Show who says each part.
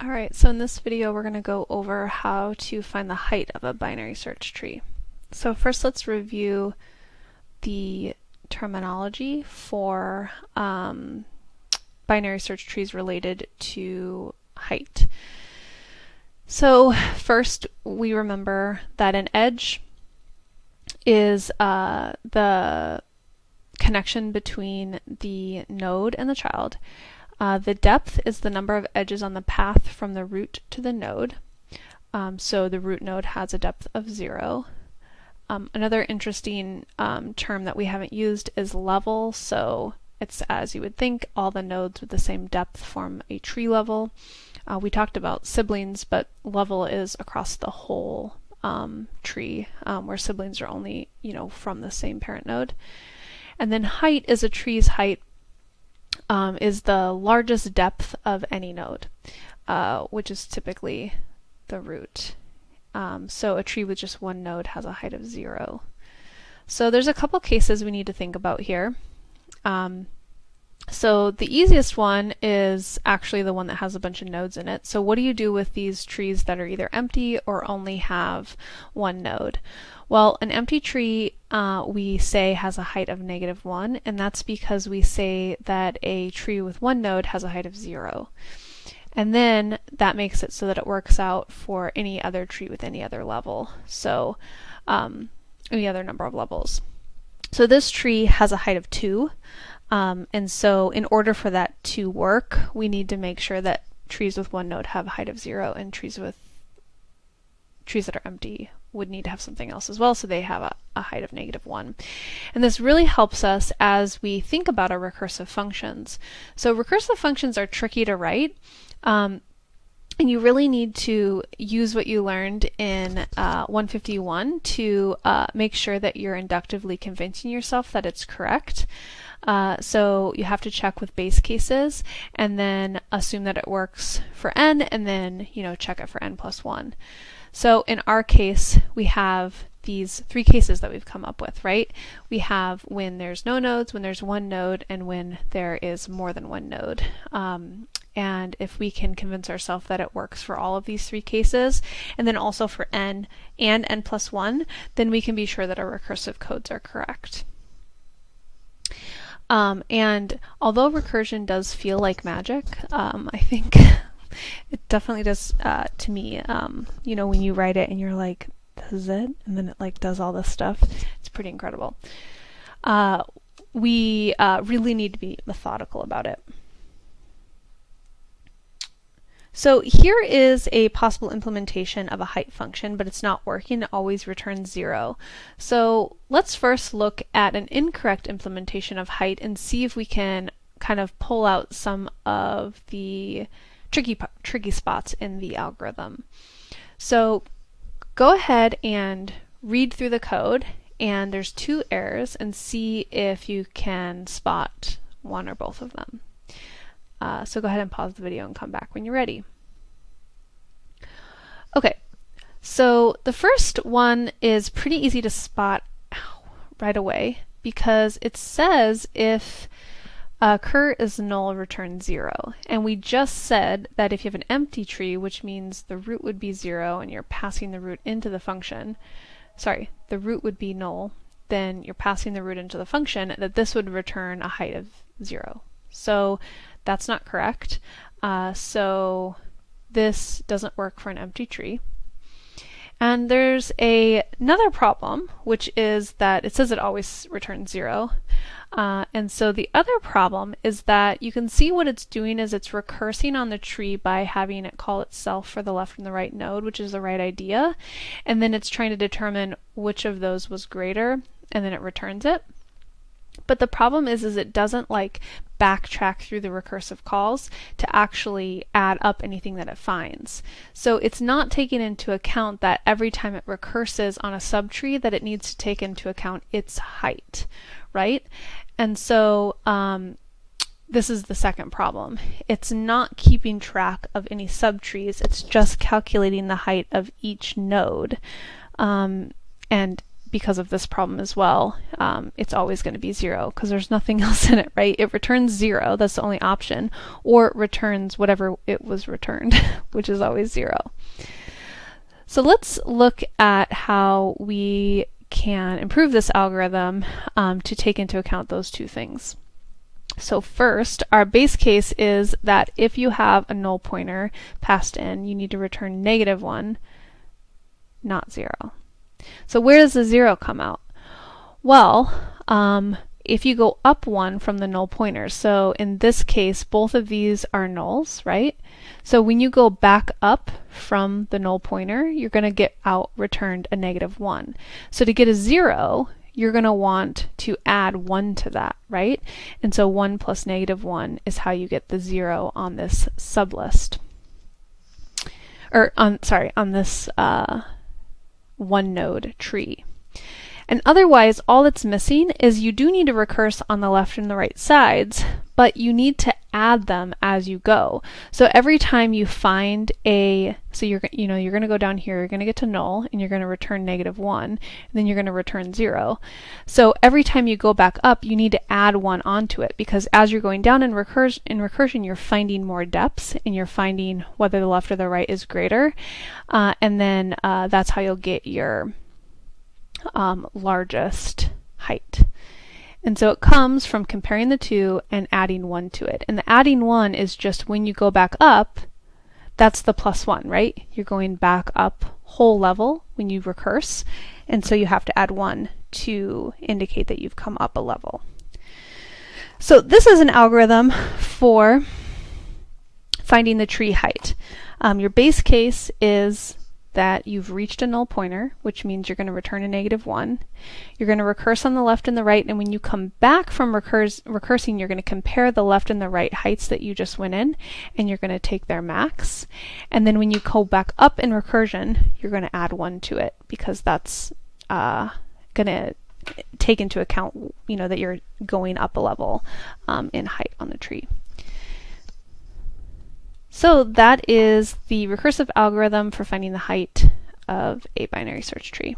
Speaker 1: Alright, so in this video we're going to go over how to find the height of a binary search tree. So first let's review the terminology for binary search trees related to height. So first we remember that an edge is the connection between the node and the child. The depth is the number of edges on the path from the root to the node. So the root node has a depth of 0. Another interesting term that we haven't used is level. So it's, as you would think, all the nodes with the same depth form a tree level. We talked about siblings, but level is across the whole tree, where siblings are only, from the same parent node. And then height is a tree's height. Is the largest depth of any node, which is typically the root. So a tree with just one node has a height of 0. So there's a couple cases we need to think about here. So the easiest one is actually the one that has a bunch of nodes in it. So what do you do with these trees that are either empty or only have one node? Well, an empty tree we say has a height of -1, and that's because we say that a tree with one node has a height of 0. And then that makes it so that it works out for any other tree with any other level. So any other number of levels. So this tree has a height of 2. And so in order for that to work, we need to make sure that trees with one node have a height of 0, and trees that are empty would need to have something else as well, so they have a height of -1. And this really helps us as we think about our recursive functions. So recursive functions are tricky to write, and you really need to use what you learned in 151 to make sure that you're inductively convincing yourself that it's correct. So you have to check with base cases and then assume that it works for n, and then check it for n plus 1. So in our case, we have these 3 cases that we've come up with, right? We have when there's no nodes, when there's one node, and when there is more than one node. And if we can convince ourselves that it works for all of these 3 cases, and then also for n and n plus 1, then we can be sure that our recursive codes are correct. And although recursion does feel like magic, I think it definitely does to me. When you write it and you're like, this is it, and then it does all this stuff. It's pretty incredible. We really need to be methodical about it. So here is a possible implementation of a height function, but it's not working. It always returns 0. So let's first look at an incorrect implementation of height and see if we can kind of pull out some of the tricky spots in the algorithm. So go ahead and read through the code, and there's 2 errors, and see if you can spot one or both of them. So go ahead and pause the video and come back when you're ready. Okay, so the first one is pretty easy to spot right away, because it says if cur is null, return 0. And we just said that if you have an empty tree, which means the root would be 0 and you're passing the root into the function, the root would be null, then you're passing the root into the function, that this would return a height of 0. So that's not correct. So this doesn't work for an empty tree. And there's another problem, which is that it says it always returns 0. And so the other problem is that you can see what it's doing is it's recursing on the tree by having it call itself for the left and the right node, which is the right idea. And then it's trying to determine which of those was greater, and then it returns it. But the problem is it doesn't backtrack through the recursive calls to actually add up anything that it finds. So it's not taking into account that every time it recurses on a subtree that it needs to take into account its height, right? And so this is the second problem. It's not keeping track of any subtrees, it's just calculating the height of each node. And because of this problem as well, it's always going to be 0 because there's nothing else in it, right? It returns 0, that's the only option, or it returns whatever it was returned, which is always 0. So let's look at how we can improve this algorithm to take into account those two things. So first, our base case is that if you have a null pointer passed in, you need to return -1, not 0. So where does the 0 come out? Well, if you go up 1 from the null pointer, so in this case, both of these are nulls, right? So when you go back up from the null pointer, you're going to get out returned a -1. So to get a 0, you're going to want to add 1 to that, right? And so 1 plus -1 is how you get the 0 on this sublist. Or on this one node tree. And otherwise, all that's missing is you do need to recurse on the left and the right sides, but you need to add them as you go. So every time you find you're going to go down here, you're going to get to null, and you're going to return -1, and then you're going to return 0. So every time you go back up, you need to add 1 onto it, because as you're going down in recursion, you're finding more depths, and you're finding whether the left or the right is greater, and then that's how you'll get your largest height. And so it comes from comparing the two and adding 1 to it. And the adding 1 is just when you go back up, that's the +1, right? You're going back up whole level when you recurse, and so you have to add 1 to indicate that you've come up a level. So this is an algorithm for finding the tree height. Your base case is that you've reached a null pointer, which means you're going to return a -1. You're going to recurse on the left and the right, and when you come back from recursing, you're going to compare the left and the right heights that you just went in, and you're going to take their max. And then when you go back up in recursion, you're going to add 1 to it, because that's going to take into account, that you're going up a level in height on the tree. So that is the recursive algorithm for finding the height of a binary search tree.